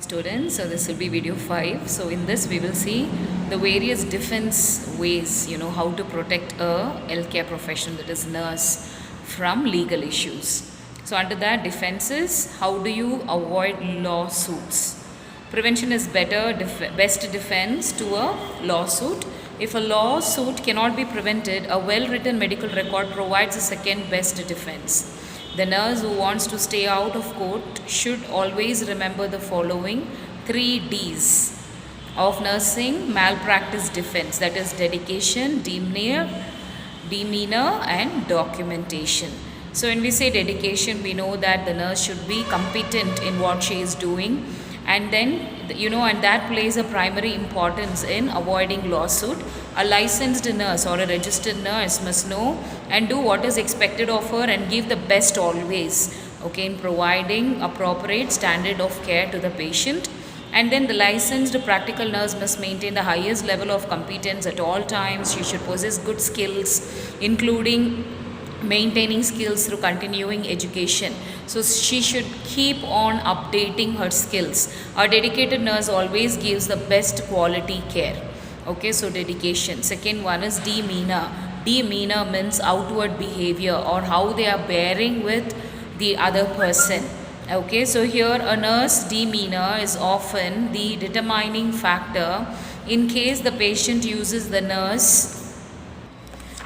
students. So this will be video 5. So in this we will see the various defense ways, how to protect a healthcare professional, that is nurse, from legal issues. So under that, defenses, how do you avoid lawsuits? Prevention is best defense to a lawsuit. If a lawsuit cannot be prevented, a well-written medical record provides a second best defense. The nurse who wants to stay out of court should always remember the following 3 Ds of nursing malpractice defense, that is dedication, demeanor and documentation. So when we say dedication, we know that the nurse should be competent in what she is doing, and then and that plays a primary importance in avoiding lawsuit. A licensed nurse or a registered nurse must know and do what is expected of her and give the best always, in providing appropriate standard of care to the patient. And then the licensed practical nurse must maintain the highest level of competence at all times. She should possess good skills, including maintaining skills through continuing education. So she should keep on updating her skills. A dedicated nurse always gives the best quality care. So dedication. Second one is demeanor. Demeanor means outward behavior or how they are bearing with the other person. So here a nurse demeanor is often the determining factor in case the patient uses the nurse.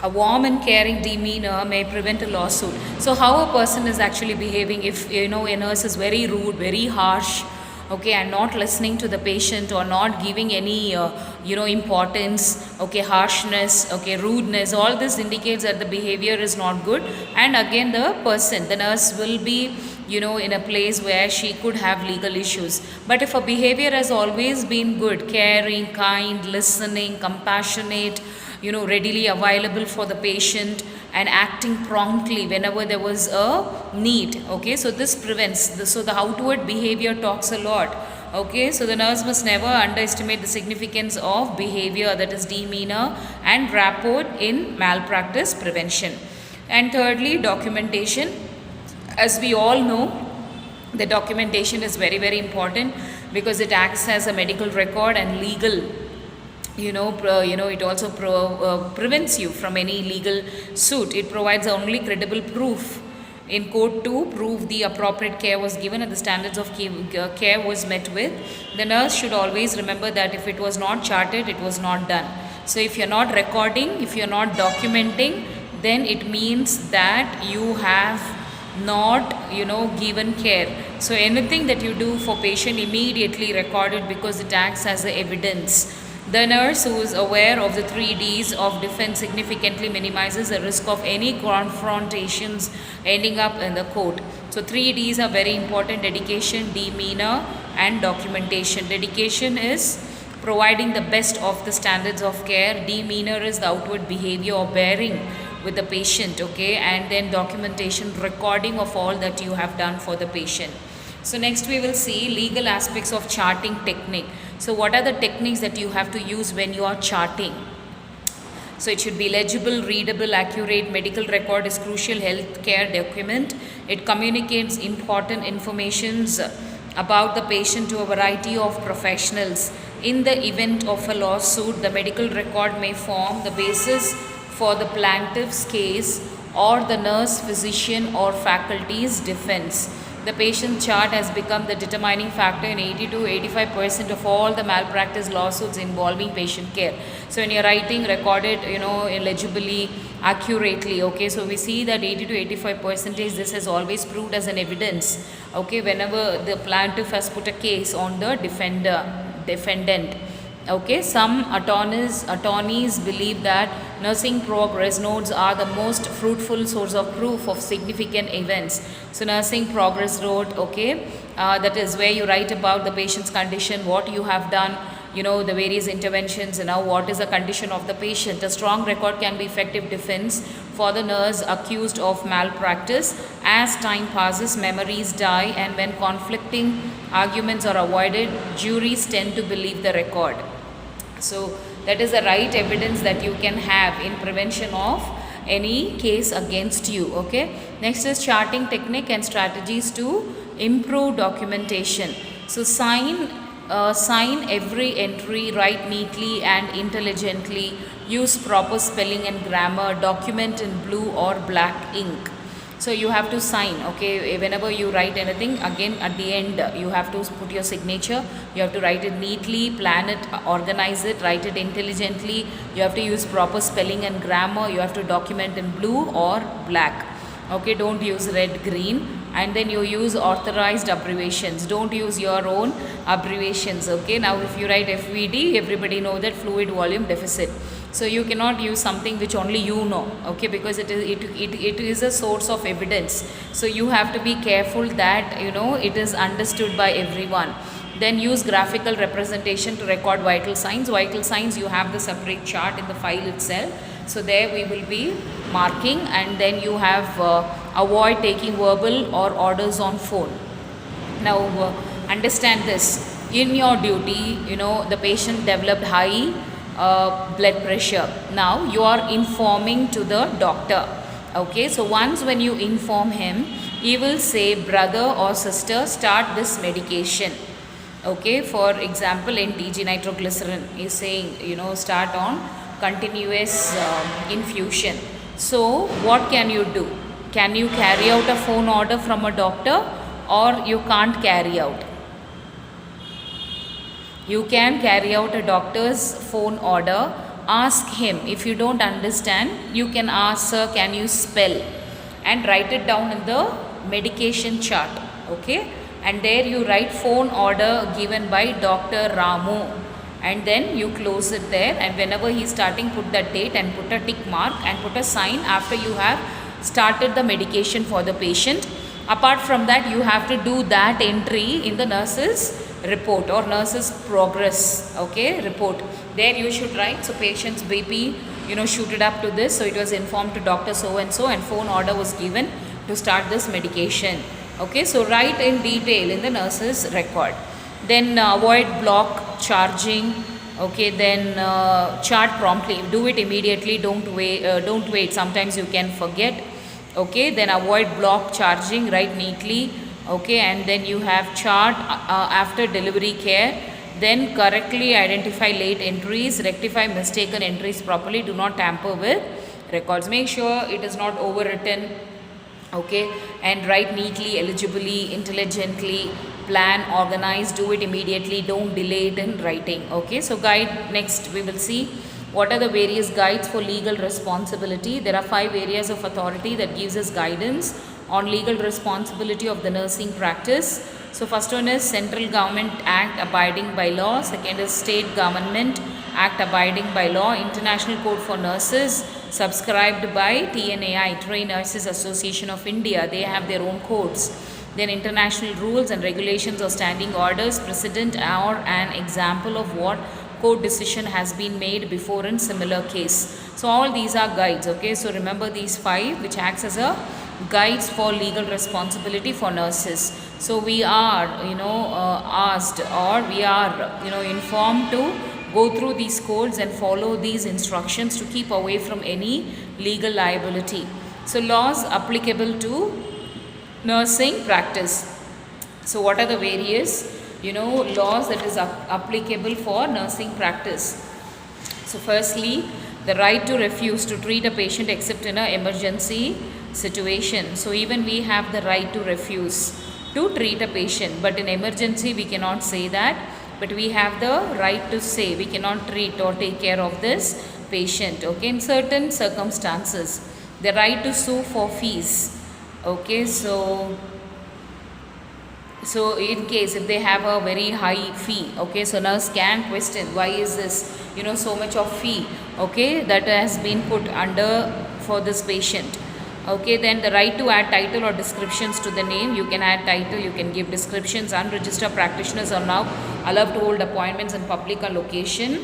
A warm and caring demeanor may prevent a lawsuit. So how a person is actually behaving, if a nurse is very rude, very harsh, and not listening to the patient or not giving any importance, harshness, rudeness, all this indicates that the behavior is not good. And again the nurse will be in a place where she could have legal issues. But if her behavior has always been good, caring, kind, listening, compassionate, readily available for the patient and acting promptly whenever there was a need, so this prevents so the outward behavior talks a lot. So the nurse must never underestimate the significance of behavior, that is demeanor and rapport, in malpractice prevention. And thirdly, documentation. As we all know, the documentation is very, very important because it acts as a medical record and legal. It also prevents you from any legal suit. It provides only credible proof in court to prove the appropriate care was given and the standards of care was met with. The nurse should always remember that if it was not charted, it was not done. So if you're not recording, if you're not documenting, then it means that you have not given care. So anything that you do for patient, immediately recorded because it acts as a evidence. The nurse who is aware of the 3 Ds of defense significantly minimizes the risk of any confrontations ending up in the court. So 3 Ds are very important: dedication, demeanor and documentation. Dedication is providing the best of the standards of care. Demeanor is the outward behavior or bearing with the patient, and then documentation, recording of all that you have done for the patient. So next we will see legal aspects of charting technique. So what are the techniques that you have to use when you are charting? So it should be legible, readable, accurate. Medical record is crucial healthcare document. It communicates important informations about the patient to a variety of professionals. In the event of a lawsuit, the medical record may form the basis for the plaintiff's case or the nurse, physician or faculty's defense. The patient chart has become the determining factor in 80 to 85% of all the malpractice lawsuits involving patient care. So when you're writing, recorded, legibly, accurately, so we see that 80 to 85% this has always proved as an evidence, whenever the plaintiff has put a case on the defendant. Some attorneys believe that nursing progress notes are the most fruitful source of proof of significant events. So nursing progress note, that is where you write about the patient's condition, what you have done, the various interventions, and now what is the condition of the patient. A strong record can be effective defense for the nurse accused of malpractice. As time passes, memories die, and when conflicting arguments are avoided, juries tend to believe the record. So that is the right evidence that you can have in prevention of any case against you. Next is charting technique and strategies to improve documentation. So sign every entry, write neatly and intelligently, use proper spelling and grammar, document in blue or black ink. So you have to sign, okay, whenever you write anything, again at the end you have to put your signature, you have to write it neatly, plan it, organize it, write it intelligently, you have to use proper spelling and grammar, you have to document in blue or black, okay, don't use red, green, and then you use authorized abbreviations, don't use your own abbreviations, okay. Now if you write FVD, everybody know that fluid volume deficit. So you cannot use something which only you know, okay, because it is a source of evidence. So you have to be careful that it is understood by everyone. Then use graphical representation to record vital signs. Vital signs, you have the separate chart in the file itself. So there we will be marking, and then you have avoid taking verbal or orders on phone. Now understand this. In your duty, the patient developed high blood pressure. Now you are informing to the doctor, okay. So once when you inform him, he will say, brother or sister, start this medication, okay. For example, in DG nitroglycerin is saying, start on continuous infusion. So what can you do? Can you carry out a phone order from a doctor, or you can't carry out? You can carry out a doctor's phone order. Ask him. If you don't understand, you can ask, sir, can you spell? And write it down in the medication chart, okay. And there you write phone order given by Dr. Ramu, and then you close it there, and whenever he is starting, put that date and put a tick mark and put a sign after you have started the medication for the patient. Apart from that, you have to do that entry in the nurse's report or nurse's progress, okay, report. There you should write, so patient's BP shooted up to this, so it was informed to doctor so and so, and phone order was given to start this medication, okay. So write in detail in the nurse's record. Then avoid block charging, okay. Then chart promptly, do it immediately, don't wait, sometimes you can forget, okay. Then avoid block charging, write neatly, okay. And then you have chart after delivery care. Then correctly identify late entries, rectify mistaken entries properly, do not tamper with records, make sure it is not overwritten, okay. And write neatly, eligibly, intelligently, plan, organize, do it immediately, don't delay it in writing, okay. So guide, next we will see what are the various guides for legal responsibility. There are 5 areas of authority that gives us guidance on legal responsibility of the nursing practice. So first one is Central Government Act abiding by law. Second is State Government Act abiding by law. International Code for Nurses subscribed by TNAI, Trained Nurses Association of India. They have their own codes. Then international rules and regulations or standing orders, precedent or an example of what court decision has been made before in similar case. So all these are guides, okay. So remember these 5 which acts as a guides for legal responsibility for nurses. So we are asked, or we are informed to go through these codes and follow these instructions to keep away from any legal liability. So laws applicable to nursing practice. So what are the various laws that is applicable for nursing practice? So firstly, the right to refuse to treat a patient except in an emergency situation. So even we have the right to refuse to treat a patient, but in emergency we cannot say that, but we have the right to say we cannot treat or take care of this patient, okay, in certain circumstances. The right to sue for fees, okay. So in case if they have a very high fee, okay, so nurse can question why is this so much of fee, okay, that has been put under for this patient, okay. Then the right to add title or descriptions to the name. You can add title, you can give descriptions. Unregistered practitioners are now allowed to hold appointments in public or location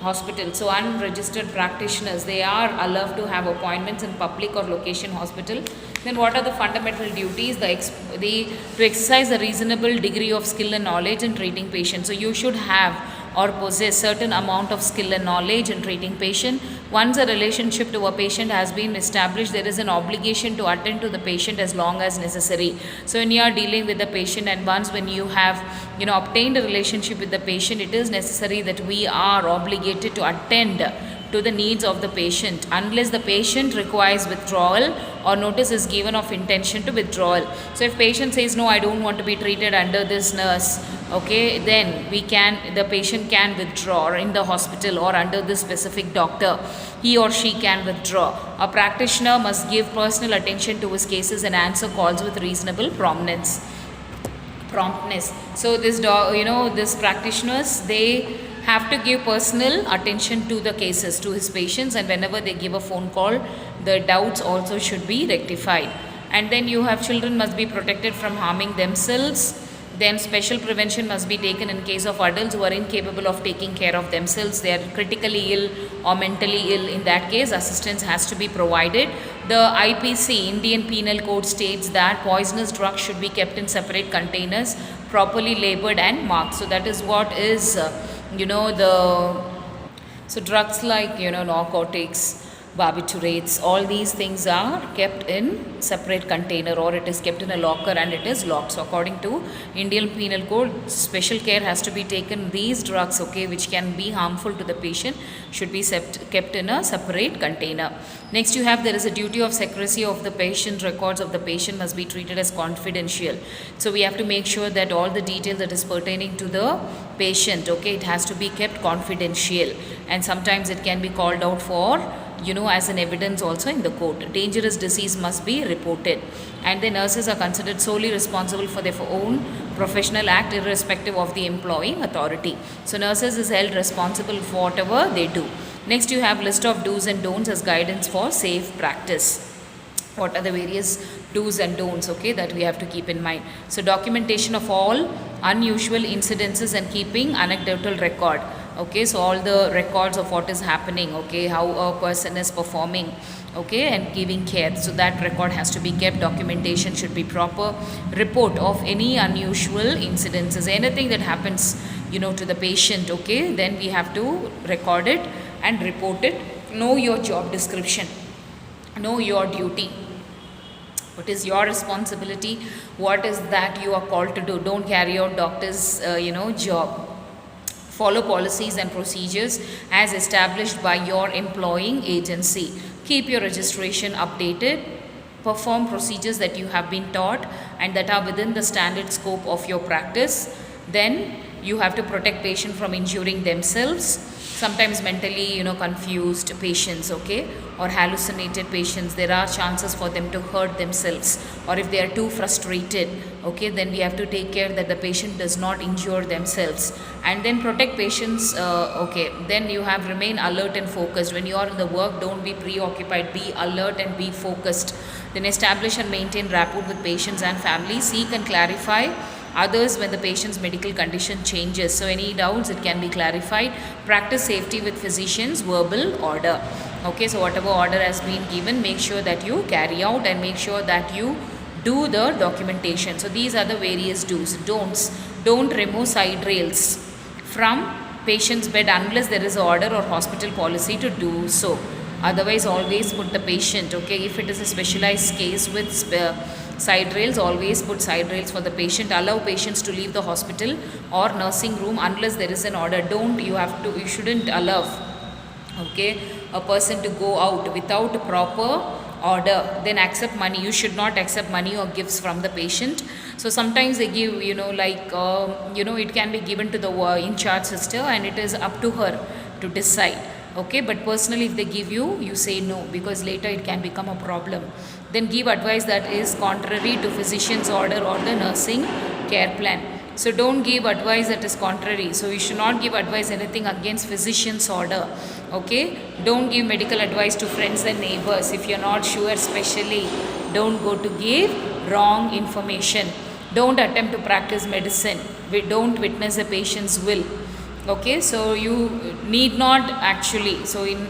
hospital. So unregistered practitioners, they are allowed to have appointments in public or location hospital. Then what are the fundamental duties? To exercise a reasonable degree of skill and knowledge in treating patients. So you should have or possess certain amount of skill and knowledge in treating patient. Once a relationship to a patient has been established, there is an obligation to attend to the patient as long as necessary. So when you are dealing with the patient, and once when you have obtained a relationship with the patient, it is necessary that we are obligated to attend to the needs of the patient unless the patient requires withdrawal or notice is given of intention to withdrawal. So if patient says, no, I don't want to be treated under this nurse, okay, then the patient can withdraw in the hospital or under this specific doctor. He or she can withdraw. A practitioner must give personal attention to his cases and answer calls with reasonable promptness. So this practitioners, they have to give personal attention to the cases, to his patients, and whenever they give a phone call, the doubts also should be rectified. And then you have children must be protected from harming themselves. Then special prevention must be taken in case of adults who are incapable of taking care of themselves. They are critically ill or mentally ill. In that case, assistance has to be provided. The IPC, Indian Penal Code, states that poisonous drugs should be kept in separate containers, properly labeled and marked. So that is what is so drugs like narcotics, barbiturates, all these things are kept in separate container, or it is kept in a locker and it is locked. So according to Indian Penal Code, special care has to be taken. These drugs, okay, which can be harmful to the patient, should be kept in a separate container. Next you have, there is a duty of secrecy of the patient. Records of the patient must be treated as confidential. So we have to make sure that all the details that is pertaining to the patient, okay, it has to be kept confidential, and sometimes it can be called out for as an evidence also in the court. Dangerous disease must be reported, and the nurses are considered solely responsible for their own professional act irrespective of the employing authority. So nurses is held responsible for whatever they do. Next you have list of do's and don'ts as guidance for safe practice. What are the various do's and don'ts, okay, that we have to keep in mind. So documentation of all unusual incidences and keeping anecdotal record. Okay, so all the records of what is happening, okay, how a person is performing, okay, and giving care. So that record has to be kept. Documentation should be proper. Report of any unusual incidences, anything that happens, to the patient, okay, then we have to record it and report it. Know your job description. Know your duty. What is your responsibility? What is that you are called to do? Don't carry out doctor's, job. Follow policies and procedures as established by your employing agency. Keep your registration updated. Perform procedures that you have been taught and that are within the standard scope of your practice. Then you have to protect patient from injuring themselves. Sometimes mentally, confused patients, okay, or hallucinated patients, there are chances for them to hurt themselves, or if they are too frustrated, okay, then we have to take care that the patient does not injure themselves. And then protect patients, okay, then you have remain alert and focused. When you are in the work, don't be preoccupied, be alert and be focused. Then establish and maintain rapport with patients and families. Seek and clarify others when the patient's medical condition changes. So any doubts, it can be clarified. Practice safety with physicians, verbal order. Okay, so whatever order has been given, make sure that you carry out and make sure that you do the documentation. So these are the various do's. Don'ts. Don't remove side rails from patient's bed unless there is an order or hospital policy to do so. Otherwise, always put the patient, okay, if it is a specialized case with side rails, always put side rails for the patient. Allow patients to leave the hospital or nursing room unless there is an order. You shouldn't allow, okay, a person to go out without a proper order, then accept money. You should not accept money or gifts from the patient. So sometimes they give, it can be given to the in charge sister and it is up to her to decide. Okay, but personally if they give you, you say no, because later it can become a problem. Then give advice that is contrary to physician's order or the nursing care plan. So don't give advice that is contrary. So you should not give advice anything against physician's order. Okay, don't give medical advice to friends and neighbors. If you're not sure, especially, don't go to give wrong information. Don't attempt to practice medicine. We don't witness a patient's will. Okay, so you need not actually. So in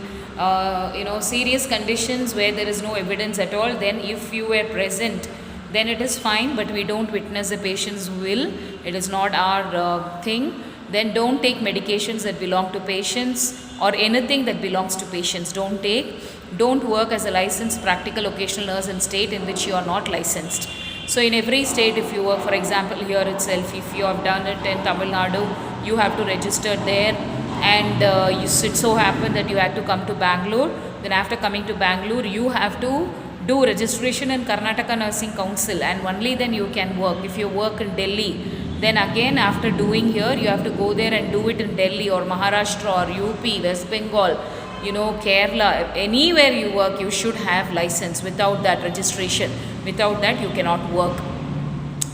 serious conditions where there is no evidence at all, then if you were present, then it is fine, but we don't witness the patient's will. it is not our thing, then don't take medications that belong to patients or anything that belongs to patients. Don't take. Don't work as a licensed practical occasional nurse in state in which you are not licensed. So in every state, if you work, for example, here itself, if you have done it in Tamil Nadu, you have to register there, and it so happen that you had to come to Bangalore. Then after coming to Bangalore, you have to do registration in Karnataka Nursing Council, and only then you can work. If you work in Delhi, then again after doing here, you have to go there and do it in Delhi or Maharashtra or UP, West Bengal, Kerala, anywhere you work, you should have license. Without that registration, without that you cannot work.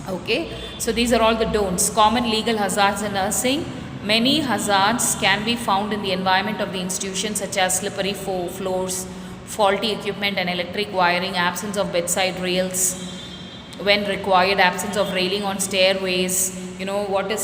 Okay, so these are all the don'ts. Common legal hazards in nursing. Many hazards can be found in the environment of the institution, such as slippery floors, faulty equipment and electric wiring, absence of bedside rails when required, absence of railing on stairways. What is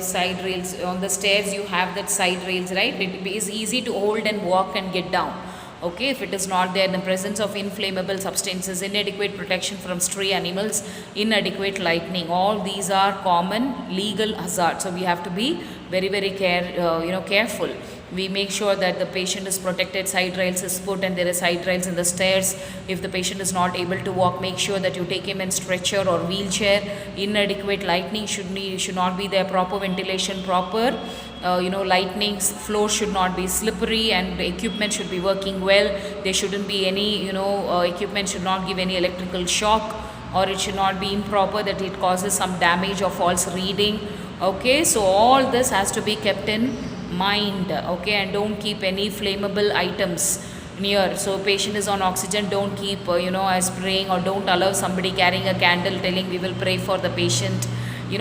side rails? On the stairs you have that side rails, right? It is easy to hold and walk and get down. Okay, if it is not there, the presence of inflammable substances, inadequate protection from stray animals, inadequate lighting, all these are common legal hazards. So we have to be very, very careful. We make sure that the patient is protected, side rails is put, and there is side rails in the stairs. If the patient is not able to walk, make sure that you take him in stretcher or wheelchair. Inadequate lighting should not be there. Proper ventilation, proper lightning, floor should not be slippery, and the equipment should be working well. There shouldn't be any equipment should not give any electrical shock, or it should not be improper that it causes some damage or false reading. Okay, so all this has to be kept in mind. Okay, and don't keep any flammable items near. So patient is on oxygen, don't keep spraying, or don't allow somebody carrying a candle telling we will pray for the patient.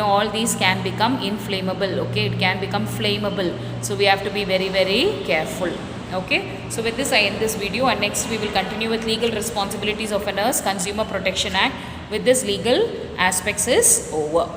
All these can become inflammable. Okay, it can become flammable, so we have to be very, very careful. Okay, so with this I end this video, and next we will continue with legal responsibilities of a nurse, Consumer Protection Act. With this, legal aspects is over.